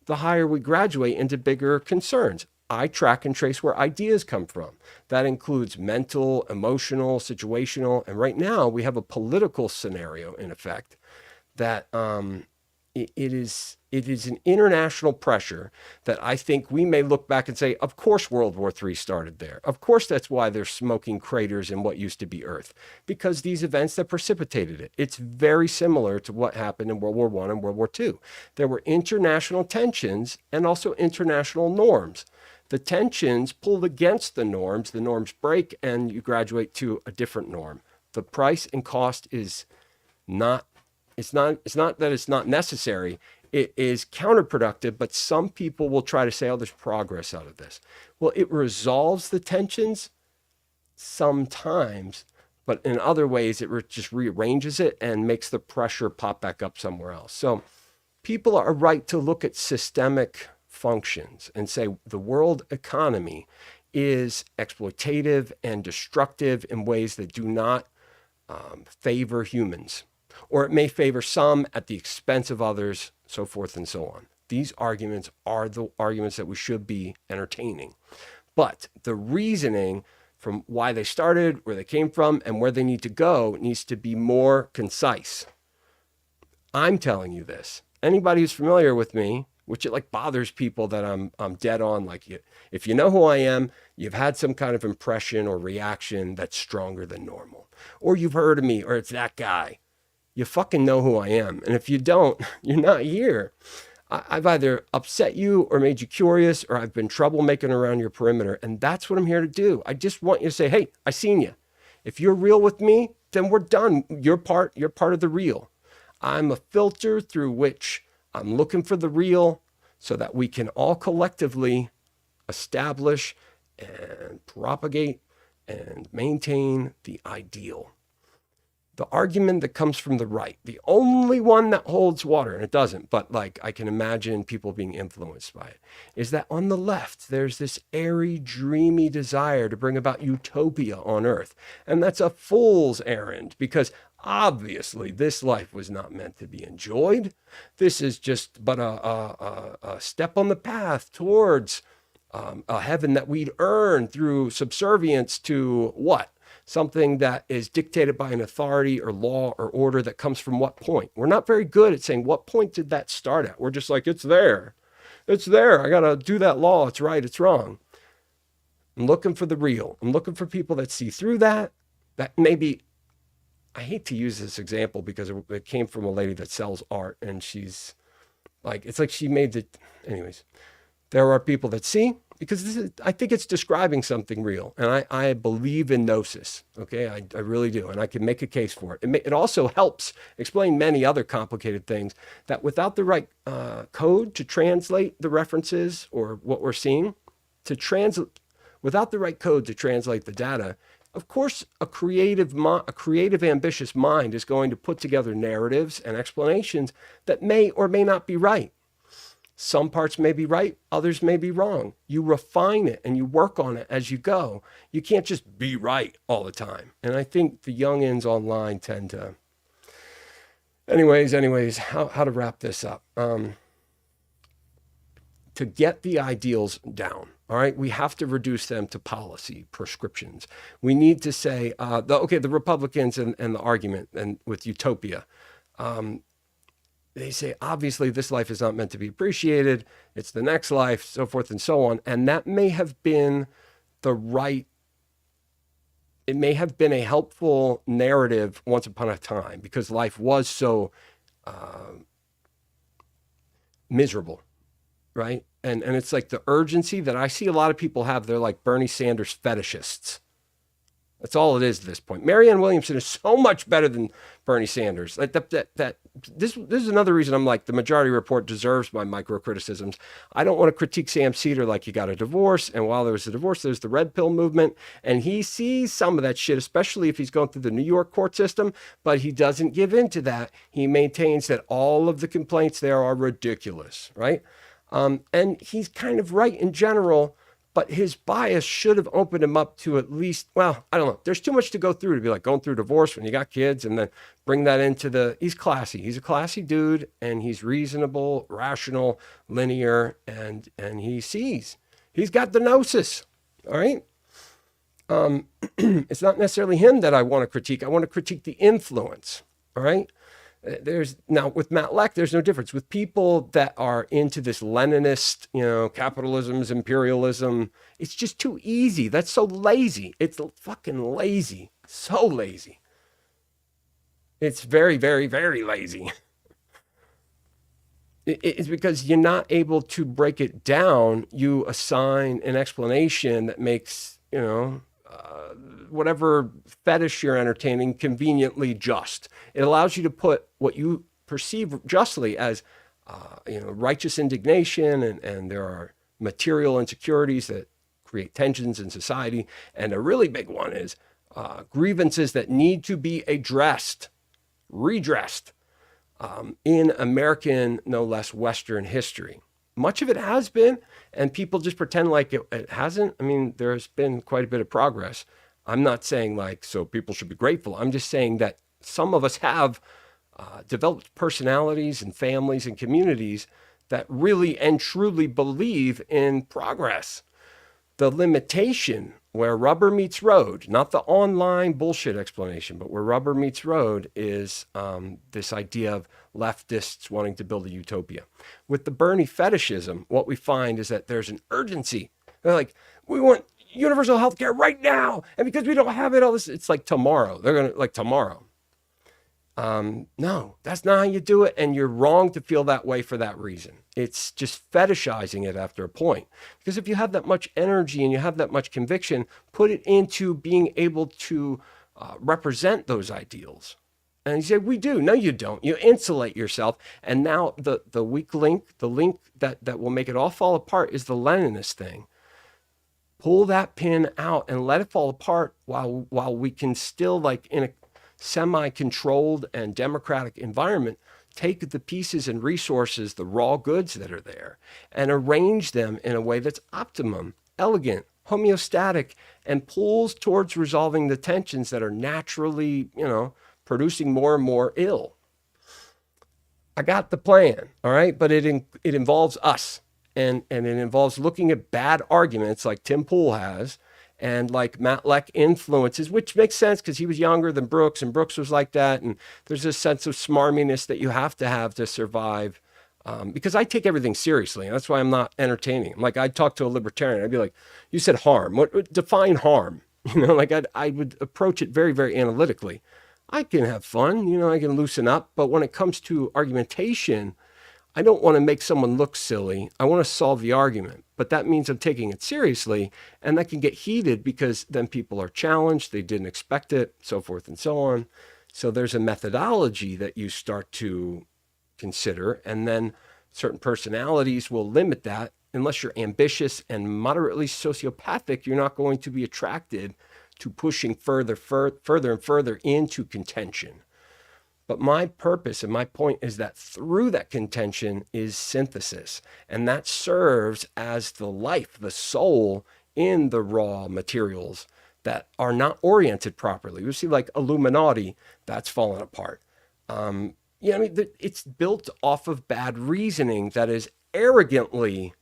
D: the higher we graduate into bigger concerns. I track and trace where ideas come from. That includes mental, emotional, situational. And right now we have a political scenario in effect that it is an international pressure that I think we may look back and say, of course World War III started there. Of course that's why there's smoking craters in what used to be Earth, because these events that precipitated it. It's very similar to what happened in World War I and World War II. There were international tensions and also international norms. The tensions pulled against the norms break, and you graduate to a different norm. The price and cost is not, it's not that it's not necessary. It is counterproductive, but some people will try to say, oh, there's progress out of this. Well, it resolves the tensions sometimes, but in other ways, it just rearranges it and makes the pressure pop back up somewhere else. So people are right to look at systemic functions and say the world economy is exploitative and destructive in ways that do not favor humans, or it may favor some at the expense of others, so forth and so on. These arguments are the arguments that we should be entertaining. But the reasoning from why they started, where they came from, and where they need to go needs to be more concise. I'm telling you this. Anybody who's familiar with me, which it like bothers people that I'm dead on, like, if you know who I am, you've had some kind of impression or reaction that's stronger than normal. Or you've heard of me, or it's that guy. You fucking know who I am. And if you don't, you're not here. I've either upset you or made you curious, or I've been troublemaking around your perimeter. And that's what I'm here to do. I just want you to say, hey, I seen you. If you're real with me, then we're done. You're part of the real. I'm a filter through which I'm looking for the real, so that we can all collectively establish and propagate and maintain the ideal. The argument that comes from the right, the only one that holds water, and it doesn't, but like I can imagine people being influenced by it, is that on the left, there's this airy, dreamy desire to bring about utopia on Earth. And that's a fool's errand, because obviously this life was not meant to be enjoyed. This is just but a step on the path towards a heaven that we'd earn through subservience to what? Something that is dictated by an authority or law or order that comes from what point? We're not very good at saying, what point did that start at? We're just like, it's there. It's there. I got to do that law. It's right. It's wrong. I'm looking for the real. I'm looking for people that see through that. That maybe, I hate to use this example because it came from a lady that sells art, and she's like, it's like she made the, anyways. There are people that see, because this is, I think it's describing something real. And I believe in gnosis, okay? I really do. And I can make a case for it. It also helps explain many other complicated things that without the right code to translate the references or what we're seeing, without the right code to translate the data, of course, a creative, ambitious mind is going to put together narratives and explanations that may or may not be right. Some parts may be right, others may be wrong. You refine it and you work on it as you go. You can't just be right all the time. And I think the youngins online tend to. Anyways, how to wrap this up? To get the ideals down, all right, we have to reduce them to policy prescriptions. We need to say, the Republicans and the argument and with utopia. They say, obviously, this life is not meant to be appreciated. It's the next life, so forth and so on. And that may have been it may have been a helpful narrative once upon a time because life was so miserable, right? And it's like the urgency that I see a lot of people have. They're like Bernie Sanders fetishists. That's all it is at this point. Marianne Williamson is so much better than Bernie Sanders. This is another reason I'm like, the Majority Report deserves my micro criticisms. I don't want to critique Sam Cedar like he got a divorce. And while there was a divorce, there's the red pill movement. And he sees some of that shit, especially if he's going through the New York court system. But he doesn't give in to that. He maintains that all of the complaints there are ridiculous, right? And he's kind of right in general. But his bias should have opened him up to at least, well, I don't know. There's too much to go through to be like going through divorce when you got kids and then bring that into he's classy. He's a classy dude and he's reasonable, rational, linear, and he sees. He's got the gnosis, all right? It's not necessarily him that I want to critique. I want to critique the influence, all right? Now with Matt Leck, there's no difference. With people that are into this Leninist, capitalism, imperialism, it's just too easy. That's so lazy. It's fucking lazy. So lazy. It's very, very, very lazy. It's because you're not able to break it down. You assign an explanation that makes, whatever fetish you're entertaining conveniently just. It allows you to put what you perceive justly as, righteous indignation, and there are material insecurities that create tensions in society. And a really big one is grievances that need to be redressed in American, no less Western history. Much of it has been, and people just pretend like it hasn't. I mean, there's been quite a bit of progress. I'm not saying so people should be grateful. I'm just saying that some of us have developed personalities and families and communities that really and truly believe in progress. The limitation where rubber meets road, not the online bullshit explanation, but where rubber meets road is this idea of leftists wanting to build a utopia. With the Bernie fetishism, what we find is that there's an urgency. They're like, we want universal health care right now. And because we don't have it all this, it's like tomorrow. They're going to tomorrow. No, that's not how you do it. And you're wrong to feel that way for that reason. It's just fetishizing it after a point. Because if you have that much energy and you have that much conviction, put it into being able to represent those ideals. And you say, we do. No, you don't. You insulate yourself. And now the weak link, the link that will make it all fall apart is the Leninist thing. Pull that pin out and let it fall apart while we can still, in a semi-controlled and democratic environment, take the pieces and resources, the raw goods that are there, and arrange them in a way that's optimum, elegant, homeostatic, and pulls towards resolving the tensions that are naturally, producing more and more ill. I got the plan, all right? But it involves us, and it involves looking at bad arguments like Tim Pool has, and like Matt Leck influences, which makes sense because he was younger than Brooks, and Brooks was like that. And there's this sense of smarminess that you have to survive. Because I take everything seriously, and that's why I'm not entertaining. Like, I'd talk to a libertarian, I'd be like, you said harm. What define harm? You know, like I would approach it very, very analytically. I can have fun, you know, I can loosen up. But when it comes to argumentation, I don't want to make someone look silly. I want to solve the argument. But that means I'm taking it seriously, and that can get heated because then people are challenged. They didn't expect it, so forth and so on. So there's a methodology that you start to consider, and then certain personalities will limit that. Unless you're ambitious and moderately sociopathic, you're not going to be attracted to pushing further and further into contention. But my purpose and my point is that through that contention is synthesis, and that serves as the life, the soul in the raw materials that are not oriented properly. You see, like Illuminati, that's fallen apart. Yeah, I mean, it's built off of bad reasoning that is arrogantly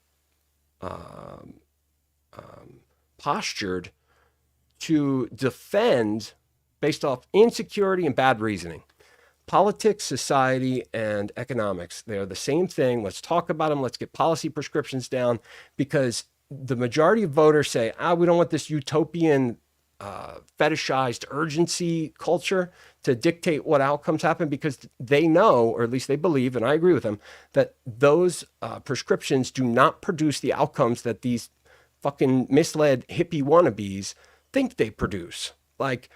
D: postured to defend based off insecurity and bad reasoning. Politics, society, and economics, they're the same thing. Let's talk about them. Let's get policy prescriptions down, because the majority of voters say, we don't want this utopian fetishized urgency culture to dictate what outcomes happen, because they know, or at least they believe, and I agree with them, that those prescriptions do not produce the outcomes that these fucking misled hippie wannabes think they produce, like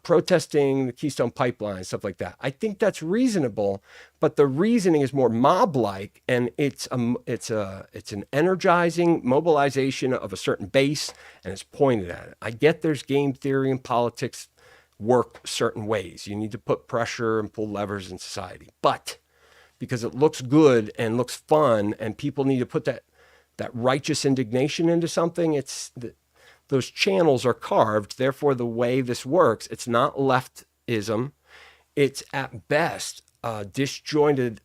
D: protesting the Keystone Pipeline, stuff like that. I think that's reasonable, but the reasoning is more mob-like, and it's an energizing mobilization of a certain base, and it's pointed at it. I get there's game theory and politics work certain ways. You need to put pressure and pull levers in society, but because it looks good and looks fun, and people need to put that righteous indignation into something, those channels are carved. Therefore, the way this works, it's not leftism. It's at best disjointed,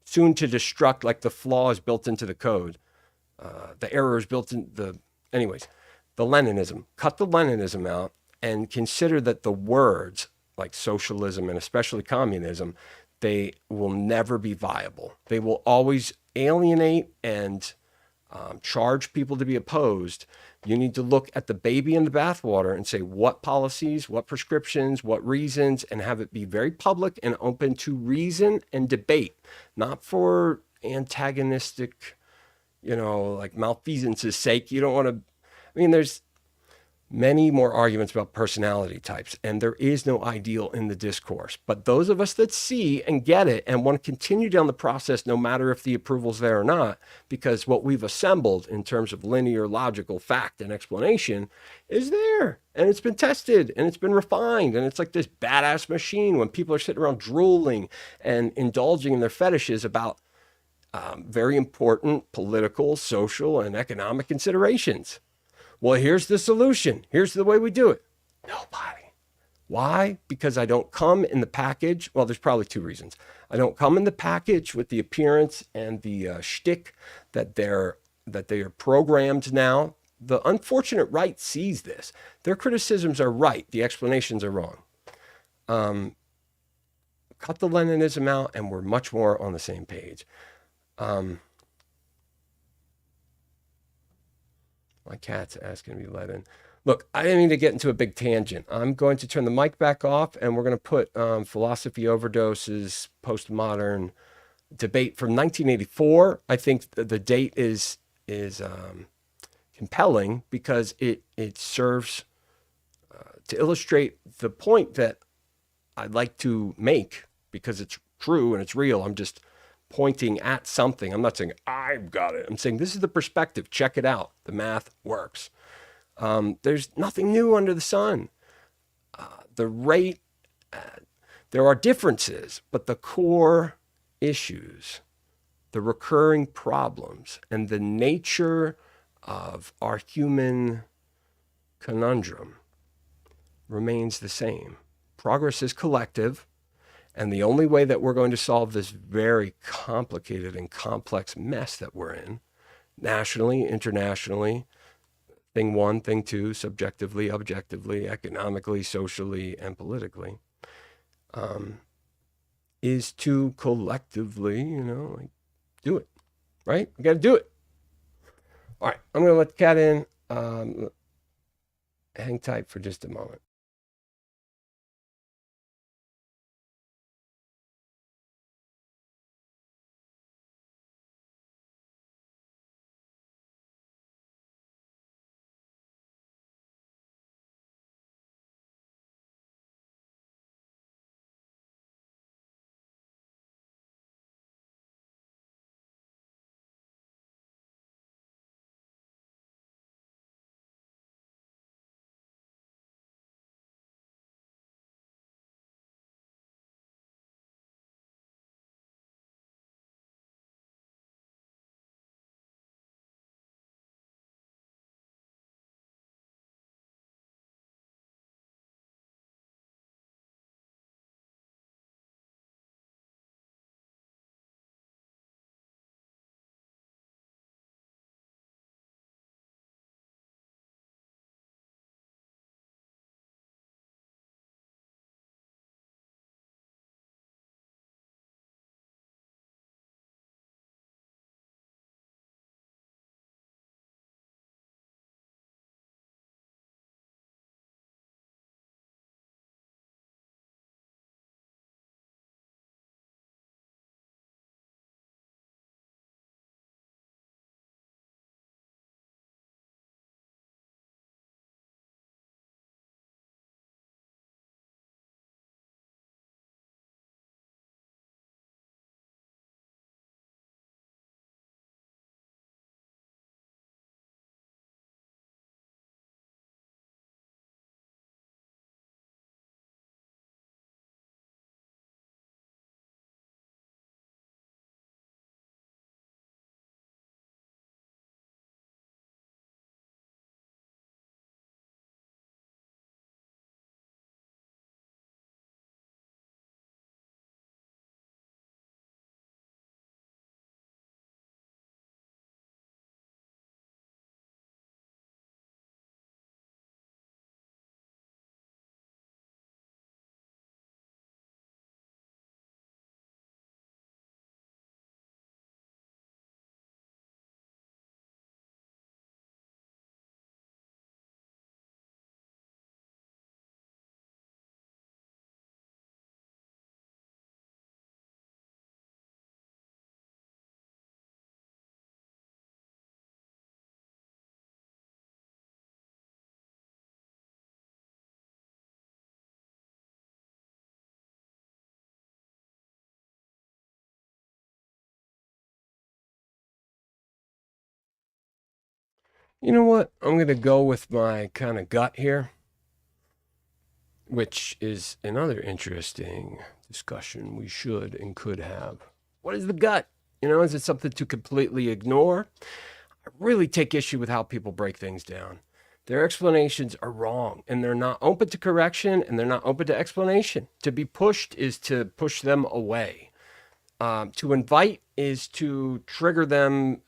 D: soon to destruct, like the flaw is built into the code. The error is built in anyways, the Leninism. Cut the Leninism out and consider that the words like socialism and especially communism, they will never be viable. They will always alienate and charge people to be opposed. You need to look at the baby in the bathwater and say what policies, what prescriptions, what reasons, and have it be very public and open to reason and debate, not for antagonistic, like malfeasance's sake. You don't want to, there's many more arguments about personality types, and there is no ideal in the discourse. But those of us that see and get it and want to continue down the process, no matter if the approval's there or not, because what we've assembled in terms of linear, logical fact and explanation is there, and it's been tested and it's been refined, and it's like this badass machine when people are sitting around drooling and indulging in their fetishes about very important political, social, and economic considerations. Well, here's the solution. Here's the way we do it. Nobody. Why? Because I don't come in the package. Well, there's probably two reasons. I don't come in the package with the appearance and the shtick that they are programmed now. The unfortunate right sees this. Their criticisms are right. The explanations are wrong. Cut the Leninism out, and we're much more on the same page. My cat's asking to be let in. Look, I didn't mean to get into a big tangent. I'm going to turn the mic back off, and we're going to put Philosophy Overdoses, Postmodern Debate from 1984. I think the date is compelling because it serves to illustrate the point that I'd like to make, because it's true and it's real. I'm just pointing at something. I'm not saying I've got it. I'm saying this is the perspective. Check it out. The math works. There's nothing new under the sun. The rate, there are differences, but the core issues, the recurring problems, and the nature of our human conundrum remains the same. Progress is collective, and the only way that we're going to solve this very complicated and complex mess that we're in, nationally, internationally, thing one, thing two, subjectively, objectively, economically, socially, and politically, is to collectively, like, do it, right? We got to do it. All right, I'm going to let the cat in. Hang tight for just a moment. You know what? I'm going to go with my kind of gut here, which is another interesting discussion we should and could have. What is the gut? Is it something to completely ignore? I really take issue with how people break things down. Their explanations are wrong, and they're not open to correction, and they're not open to explanation. To be pushed is to push them away. To invite is to trigger them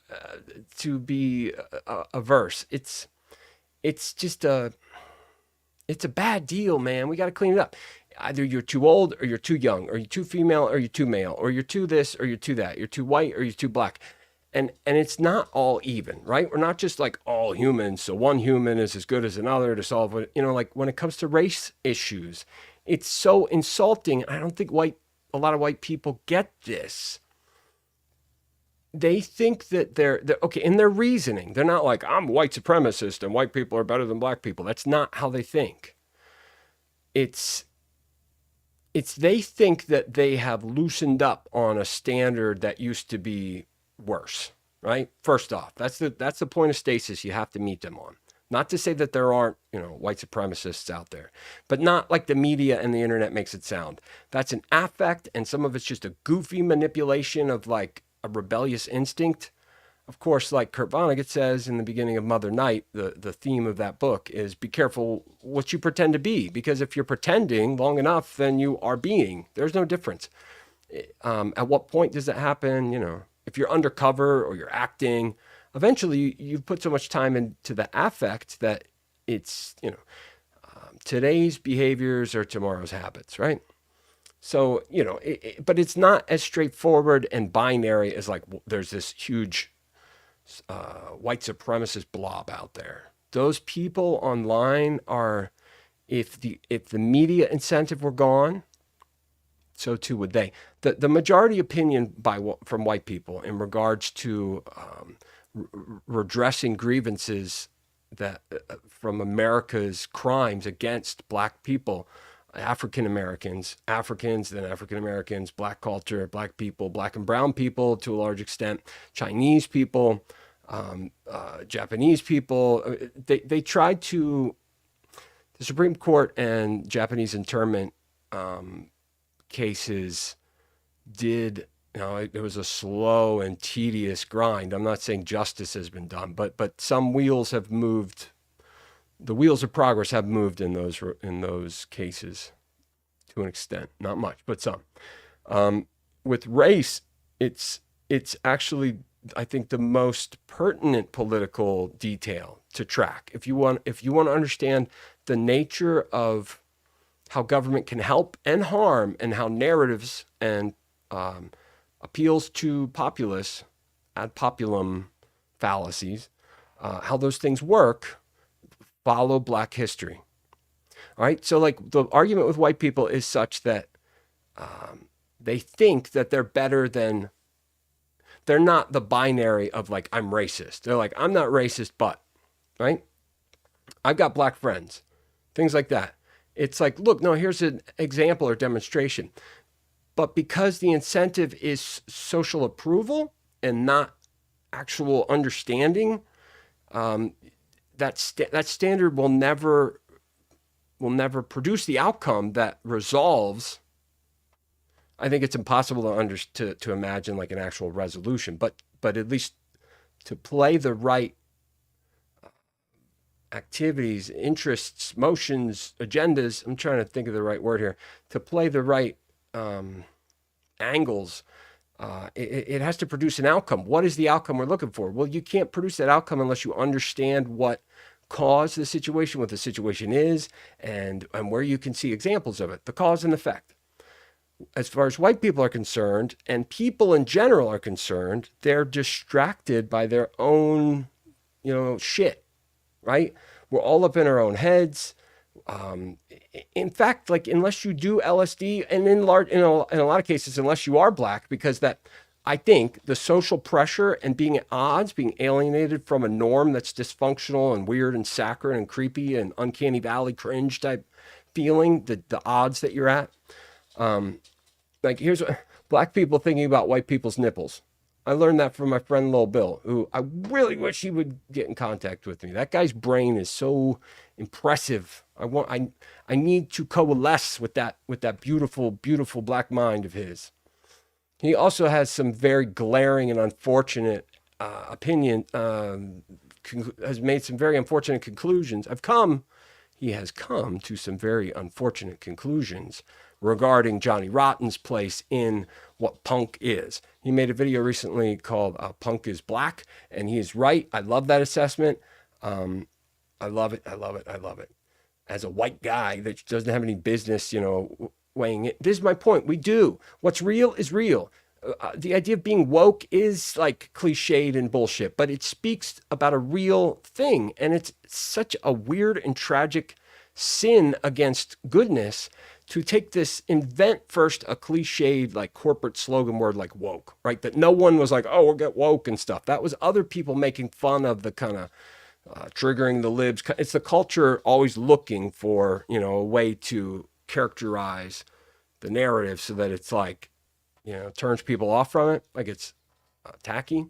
D: to be averse. It's just it's a bad deal, man. We got to clean it up. Either you're too old or you're too young, or you're too female or you're too male, or you're too this or you're too that. You're too white or you're too black. And it's not all even, right? We're not just like all humans. So one human is as good as another to solve it. Like when it comes to race issues, it's so insulting. I don't think a lot of white people get this. They think that they're okay in their reasoning. They're not like, I'm white supremacist and white people are better than black people. That's not how they think. It's they think that they have loosened up on a standard that used to be worse, right? First off, that's the point of stasis you have to meet them on. Not to say that there aren't, white supremacists out there, but not like the media and the internet makes it sound. That's an affect, and some of it's just a goofy manipulation of like a rebellious instinct. of course, like Kurt Vonnegut says in the beginning of Mother Night, the theme of that book is be careful what you pretend to be, because if you're pretending long enough, then you are being. There's no difference. At what point does that happen? You know, if you're undercover or you're acting, eventually you've put so much time into the affect that it's, you know, today's behaviors are tomorrow's habits, right? So, you know, but it's not as straightforward and binary as like there's this huge white supremacist blob out there. Those people online are, if the media incentive were gone, so too would they. The majority opinion from white people in regards to redressing grievances that from America's crimes against black people, African Americans, then African Americans, black culture, black people, black and brown people to a large extent, Chinese people, Japanese people. They tried to, the Supreme Court and Japanese internment cases did, you know, it was a slow and tedious grind. I'm not saying justice has been done, but some wheels have moved. The wheels of progress have moved in those cases to an extent, not much, but some. With race, it's actually, I think, the most pertinent political detail to track. If you want to understand the nature of how government can help and harm, and how narratives and appeals to populace, ad populum fallacies, how those things work, follow Black history. All right. So like the argument with white people is such that they think that they're better than, they're not the binary of like, I'm racist. They're like, I'm not racist, but, right? I've got black friends, things like that. It's like, look, no, here's an example or demonstration. But because the incentive is social approval and not actual understanding, that standard will never produce the outcome that resolves. I think it's impossible to imagine like an actual resolution, but at least to play the right activities, interests, motions, agendas. I'm trying to think of the right word here. To play the right angles, it has to produce an outcome. What is the outcome we're looking for? Well, you can't produce that outcome unless you understand what caused the situation, what the situation is, and where you can see examples of it, the cause and effect. As far as white people are concerned, and people in general are concerned, they're distracted by their own, shit, right? We're all up in our own heads. In fact, like unless you do LSD, and in a lot of cases, unless you are black, because that, I think the social pressure and being at odds, being alienated from a norm that's dysfunctional and weird and saccharine and creepy and uncanny valley cringe type feeling, the odds that you're at. Like here's what black people thinking about white people's nipples. I learned that from my friend Lil Bill, who I really wish he would get in contact with me. That guy's brain is so impressive. I need to coalesce with that beautiful, beautiful black mind of his. He also has some very glaring and unfortunate opinion, has made some very unfortunate conclusions. He has come to some very unfortunate conclusions regarding Johnny Rotten's place in what punk is. He made a video recently called Punk is Black, and he is right. I love that assessment. I love it. As a white guy that doesn't have any business, weighing it. This is my point. We do. What's real is real. The idea of being woke is like cliched and bullshit, but it speaks about a real thing. And it's such a weird and tragic sin against goodness to take this, invent first a cliched like corporate slogan word like woke, right? That no one was like, oh, we'll get woke and stuff. That was other people making fun of the kind of triggering the libs. It's the culture always looking for, a way to characterize the narrative so that it's like, turns people off from it, like it's tacky.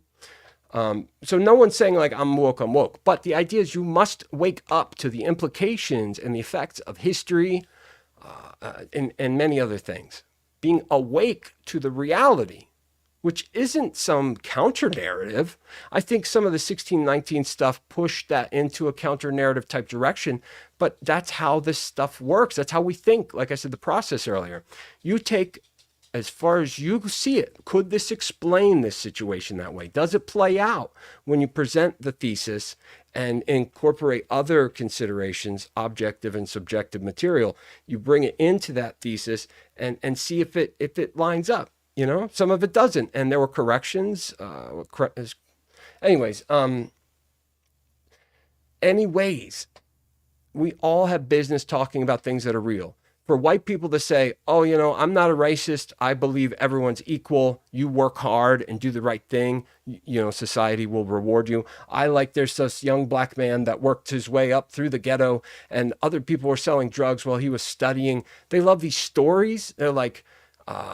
D: So no one's saying like, I'm woke. But the idea is you must wake up to the implications and the effects of history and many other things. Being awake to the reality, which isn't some counter narrative. I think some of the 1619 stuff pushed that into a counter narrative type direction, but that's how this stuff works. That's how we think. Like I said, the process earlier, you take as far as you see it. Could this explain this situation that way? Does it play out when you present the thesis and incorporate other considerations, objective and subjective material? You bring it into that thesis and see if it lines up. You know, some of it doesn't, and there were corrections. Anyways, we all have business talking about things that are real. For white people to say, oh, you know, I'm not a racist. I believe everyone's equal. You work hard and do the right thing. You know, society will reward you. There's this young black man that worked his way up through the ghetto and other people were selling drugs while he was studying. They love these stories. They're like,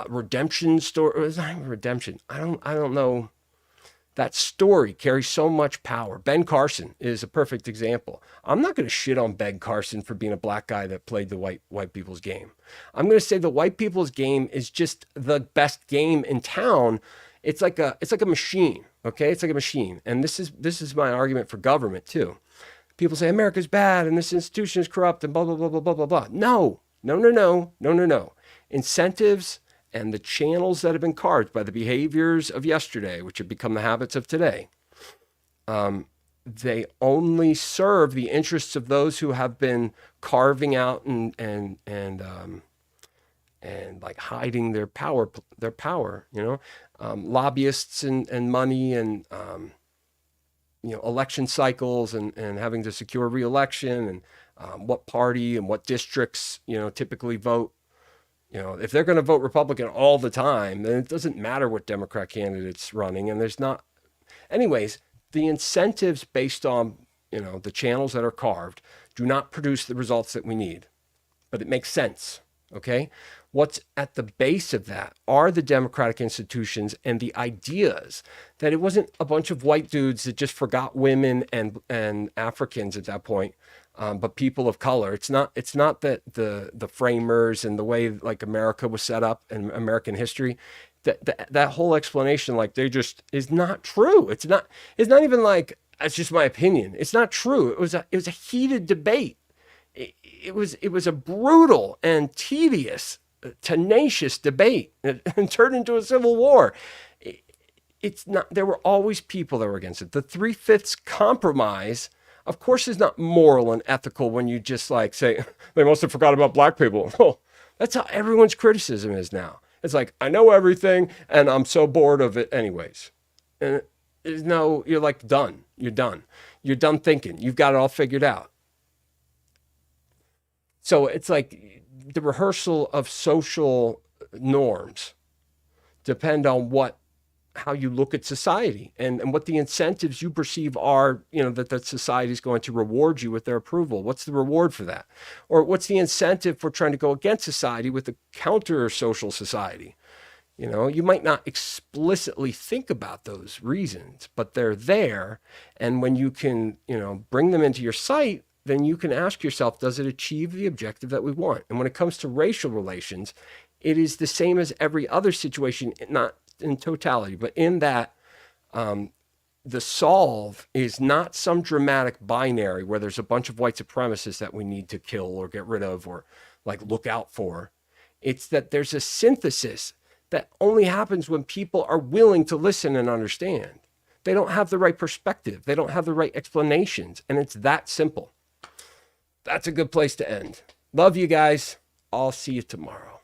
D: redemption story. It's not even redemption. I don't know. That story carries so much power. Ben Carson is a perfect example. I'm not going to shit on Ben Carson for being a black guy that played the white people's game. I'm going to say the white people's game is just the best game in town. It's like a machine. Okay. It's like a machine. And this is my argument for government too. People say America's bad and this institution is corrupt and blah, blah, blah, blah, blah, blah, blah. No. Incentives and the channels that have been carved by the behaviors of yesterday, which have become the habits of today, they only serve the interests of those who have been carving out and like hiding their power, you know, lobbyists and money and, you know, election cycles and having to secure re-election and what party and what districts, you know, typically vote. You know, if they're going to vote Republican all the time, then it doesn't matter what Democrat candidate's running. And there's not, anyways, the incentives based on, you know, the channels that are carved do not produce the results that we need, but it makes sense. Okay. What's at the base of that are the democratic institutions and the ideas that it wasn't a bunch of white dudes that just forgot women and Africans at that point. But people of color. It's not that the framers and the way like America was set up and American history, that whole explanation, like they just is not true. It's not even like, it's just my opinion. It's not true. It was a heated debate. It was a brutal and tedious, tenacious debate and turned into a civil war. It's not, there were always people that were against it. The 3/5 compromise, of course, is not moral and ethical when you just like say, they must have forgot about black people. Oh, that's how everyone's criticism is now. It's like, I know everything and I'm so bored of it anyways. And no, you're like done. You're done. You're done thinking. You've got it all figured out. So it's like the rehearsal of social norms depend on how you look at society and what the incentives you perceive are, you know, that society is going to reward you with their approval. What's the reward for that? Or what's the incentive for trying to go against society with a counter social society? You know, you might not explicitly think about those reasons, but they're there. And when you can, you know, bring them into your sight, then you can ask yourself, does it achieve the objective that we want? And when it comes to racial relations, it is the same as every other situation, not in totality, but in that the solve is not some dramatic binary where there's a bunch of white supremacists that we need to kill or get rid of or like look out for. It's that there's a synthesis that only happens when people are willing to listen and understand. They don't have the right perspective. They don't have the right explanations. And it's that simple. That's a good place to end. Love you guys. I'll see you tomorrow.